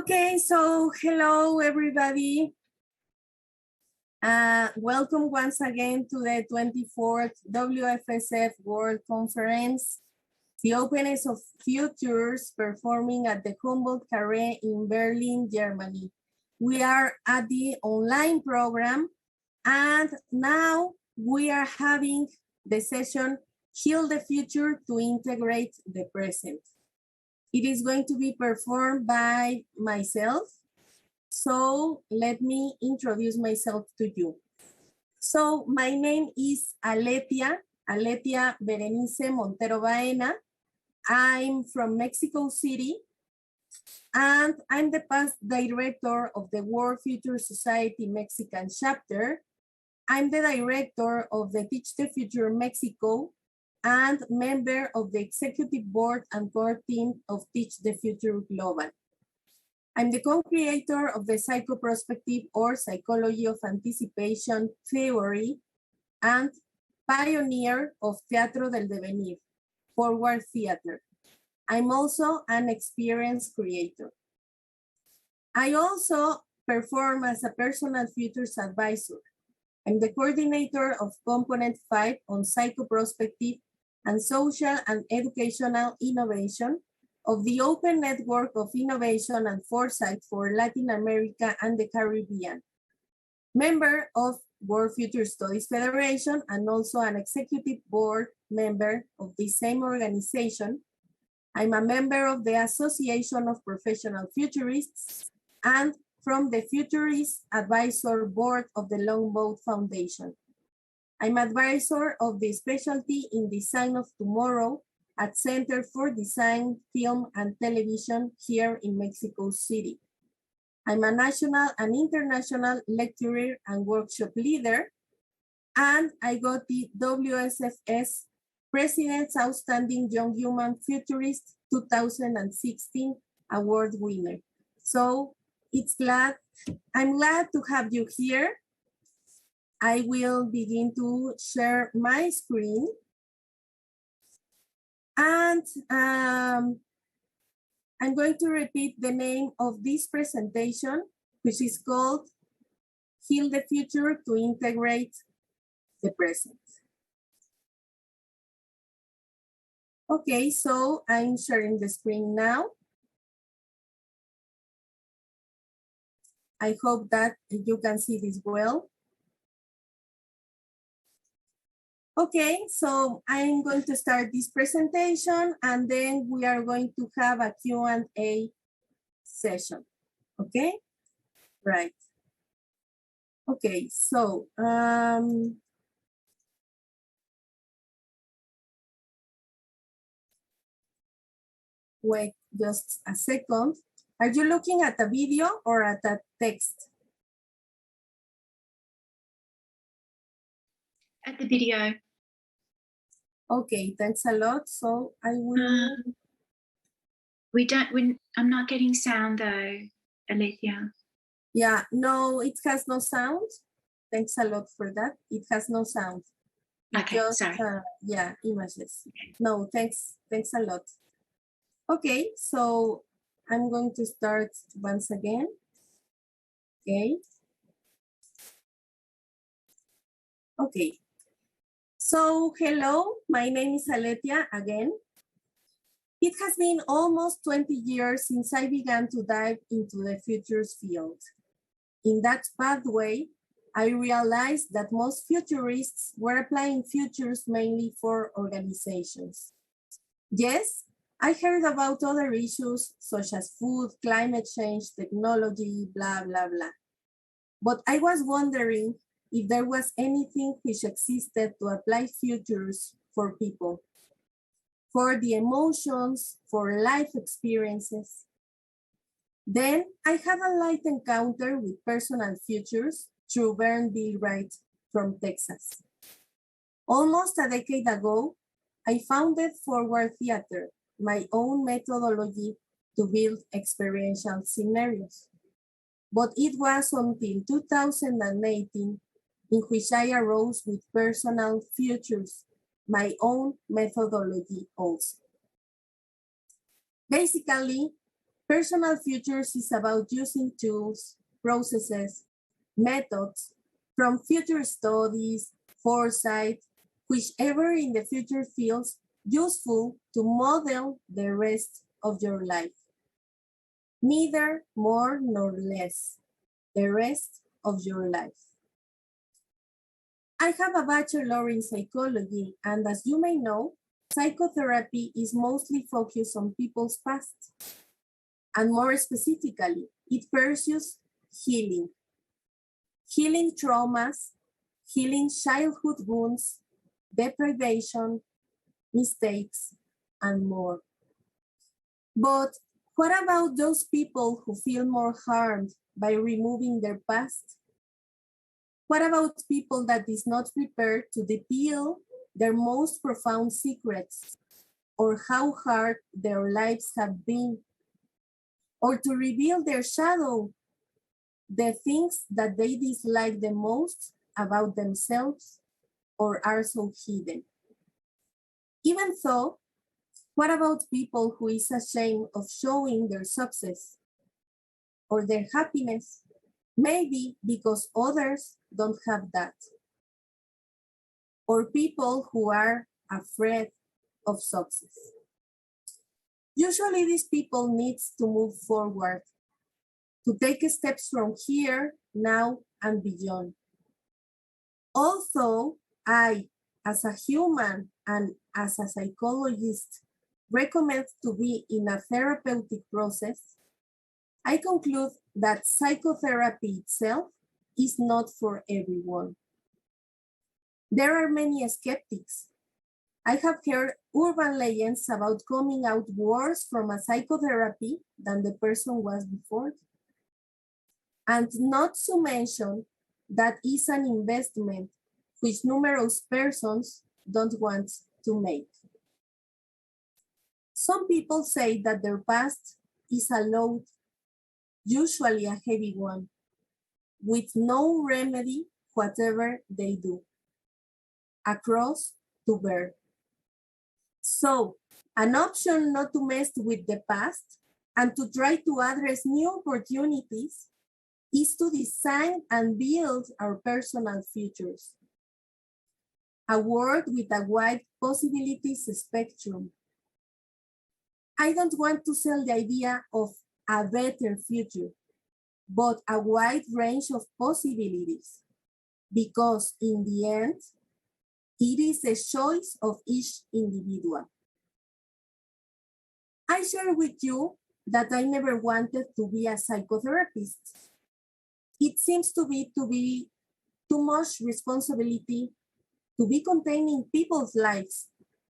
Okay, so hello everybody. Welcome once again to the 24th WFSF World Conference, The Openness of Futures, performing at the Humboldt Carré in Berlin, Germany. We are at the online program, and now we are having the session, Heal the Future to Integrate the Present. It is going to be performed by myself. So let me introduce myself to you. So my name is Alethia Berenice Montero Baena. I'm from Mexico City, and I'm the past director of the World Future Society Mexican chapter. I'm the director of the Teach the Future Mexico and member of the executive board and core team of Teach the Future Global. I'm the co-creator of the psychoprospective or psychology of anticipation theory and pioneer of Teatro del Devenir, forward theater. I'm also an experienced creator. I also perform as a personal futures advisor. I'm the coordinator of Component 5 on psychoprospective and social and educational innovation of the Open Network of Innovation and Foresight for Latin America and the Caribbean, member of World Future Studies Federation, and also an executive board member of the same organization. I'm a member of the Association of Professional Futurists and from the Futurist Advisor Board of the Longboat Foundation. I'm advisor of the specialty in design of tomorrow at Center for Design, Film, and Television here in Mexico City. I'm a national and international lecturer and workshop leader, and I got the WSFS President's Outstanding Young Human Futurist 2016 award winner. So I'm glad to have you here. I will begin to share my screen. And I'm going to repeat the name of this presentation, which is called Heal the Future to Integrate the Present. Okay, so I'm sharing the screen now. I hope that you can see this well. Okay, so I'm going to start this presentation, and then we are going to have a Q&A session, okay? Right. Okay, so wait just a second. Are you looking at a video or at a text? At the video. Okay, thanks a lot. So I will. I'm not getting sound though, Alethia. Yeah, no, it has no sound. Thanks a lot for that. It has no sound. Okay, just, sorry. Yeah, images. No, thanks a lot. Okay, so I'm going to start once again. Okay. Okay. So, hello, my name is Alethia again. It has been almost 20 years since I began to dive into the futures field. In that pathway, I realized that most futurists were applying futures mainly for organizations. Yes, I heard about other issues such as food, climate change, technology, blah, blah, blah. But I was wondering if there was anything which existed to apply futures for people, for the emotions, for life experiences. Then I had a light encounter with personal futures through Vern B. Wright from Texas. Almost a decade ago, I founded Forward Theater, my own methodology to build experiential scenarios. But it was until 2018 in which I arose with personal futures, my own methodology also. Basically, Personal futures is about using tools, processes, methods from future studies, foresight, whichever in the future feels useful to model the rest of your life. Neither more nor less, the rest of your life. I have a bachelor in psychology, and as you may know, psychotherapy is mostly focused on people's past. And more specifically, it pursues healing. Healing traumas, healing childhood wounds, deprivation, mistakes, and more. But what about those people who feel more harmed by removing their past? What about people that is not prepared to reveal their most profound secrets or how hard their lives have been, or to reveal their shadow, the things that they dislike the most about themselves or are so hidden? Even so, what about people who is ashamed of showing their success or their happiness? Maybe because others don't have that. Or people who are afraid of success. Usually these people need to move forward, to take steps from here, now, and beyond. Although I, as a human and as a psychologist, recommend to be in a therapeutic process, I conclude that psychotherapy itself is not for everyone. There are many skeptics. I have heard urban legends about coming out worse from a psychotherapy than the person was before. And not to mention that is an investment which numerous persons don't want to make. Some people say that their past is a load, usually a heavy one, with no remedy whatever they do, a cross to bear. So, an option not to mess with the past and to try to address new opportunities is to design and build our personal futures. A world with a wide possibilities spectrum. I don't want to sell the idea of a better future, but a wide range of possibilities, because in the end, it is the choice of each individual. I share with you that I never wanted to be a psychotherapist. It seems to be too much responsibility to be containing people's lives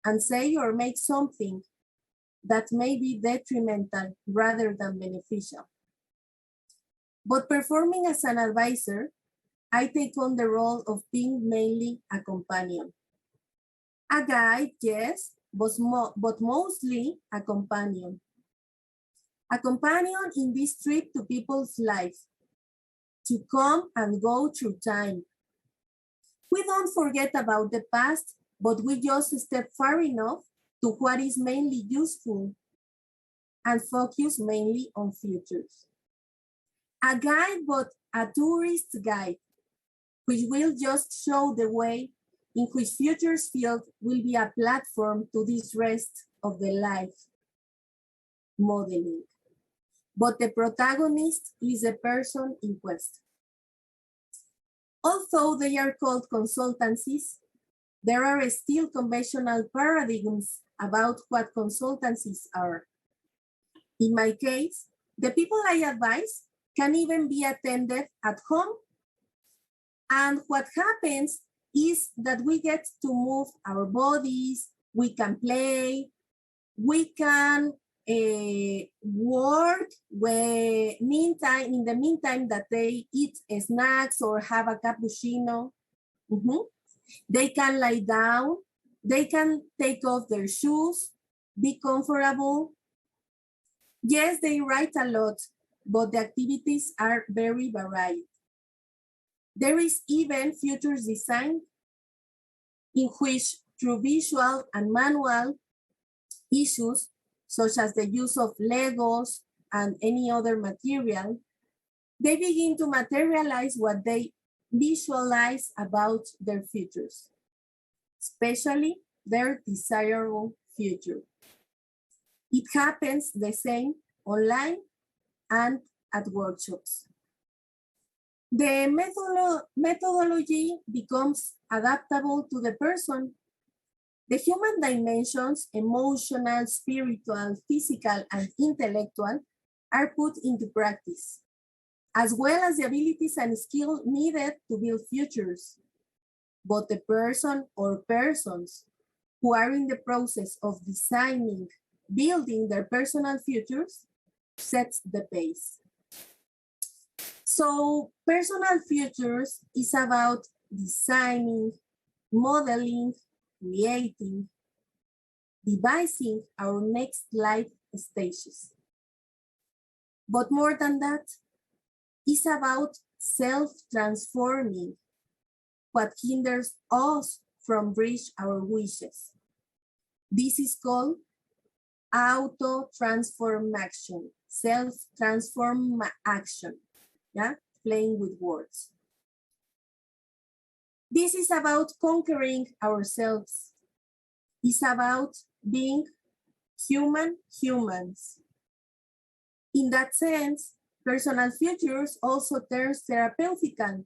and say or make something that may be detrimental rather than beneficial. But performing as an advisor, I take on the role of being mainly a companion. A guide, yes, but mostly a companion. A companion in this trip to people's lives, to come and go through time. We don't forget about the past, but we just step far enough to what is mainly useful and focus mainly on futures. A guide, but a tourist guide, which will just show the way in which futures field will be a platform to this rest of the life modeling. But the protagonist is the person in quest. Although they are called consultancies, there are still conventional paradigms about what consultancies are. In my case, the people I advise can even be attended at home. And what happens is that we get to move our bodies, we can play, we can work in the meantime that they eat snacks or have a cappuccino. They can lie down, they can take off their shoes, be comfortable. Yes, they write a lot, but the activities are very varied. There is even futures design, in which through visual and manual issues, such as the use of Legos and any other material, they begin to materialize what they visualize about their futures, especially their desirable future. It happens the same online and at workshops. The methodology becomes adaptable to the person. The human dimensions, emotional, spiritual, physical, and intellectual, are put into practice, as well as the abilities and skills needed to build futures. But the person or persons who are in the process of designing, building their personal futures, sets the pace. So personal futures is about designing, modeling, creating, devising our next life stages. But more than that, it's about self-transforming what hinders us from reach our wishes. This is called auto-transformation, self-transform action, yeah, playing with words. This is about conquering ourselves. It's about being humans. In that sense, personal futures also turns therapeutical,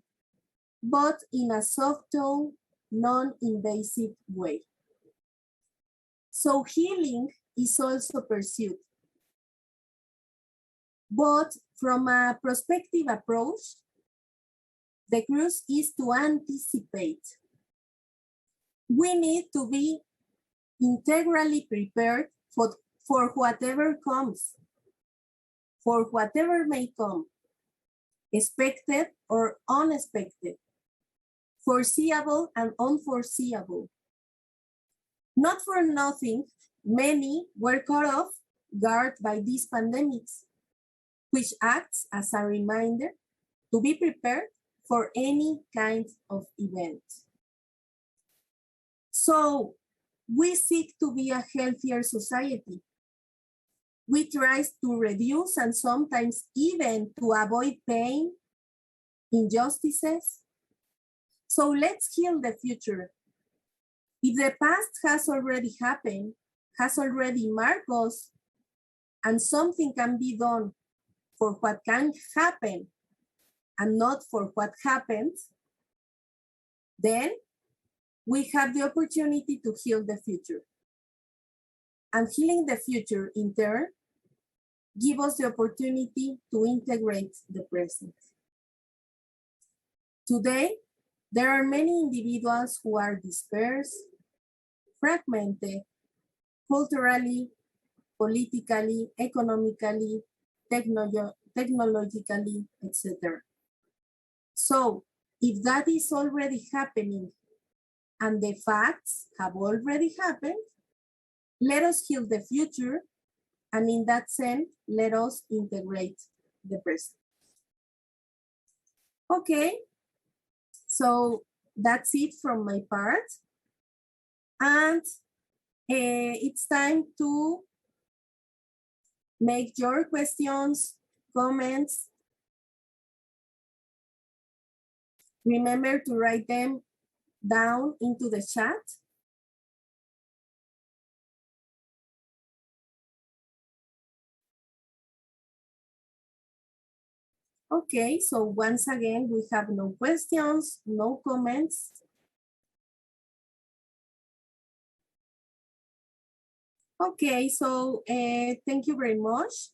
but in a subtle, non-invasive way. So healing is also pursued, but from a prospective approach. The cruise is to anticipate. We need to be integrally prepared for whatever comes, for whatever may come, expected or unexpected, foreseeable and unforeseeable. Not for nothing, many were caught off guard by these pandemics, which acts as a reminder to be prepared for any kind of event. So we seek to be a healthier society. We try to reduce and sometimes even to avoid pain, injustices. So let's heal the future. If the past has already happened, has already marked us, and something can be done for what can happen and not for what happens, then we have the opportunity to heal the future. And healing the future, in turn, gives us the opportunity to integrate the present. Today, there are many individuals who are dispersed, fragmented, culturally, politically, economically, technologically, etc. So, if that is already happening and the facts have already happened, let us heal the future, and in that sense, let us integrate the present. Okay, so that's it from my part. And it's time to make your questions, comments. Remember to write them down into the chat. Okay, so once again, we have no questions, no comments. Okay, so thank you very much.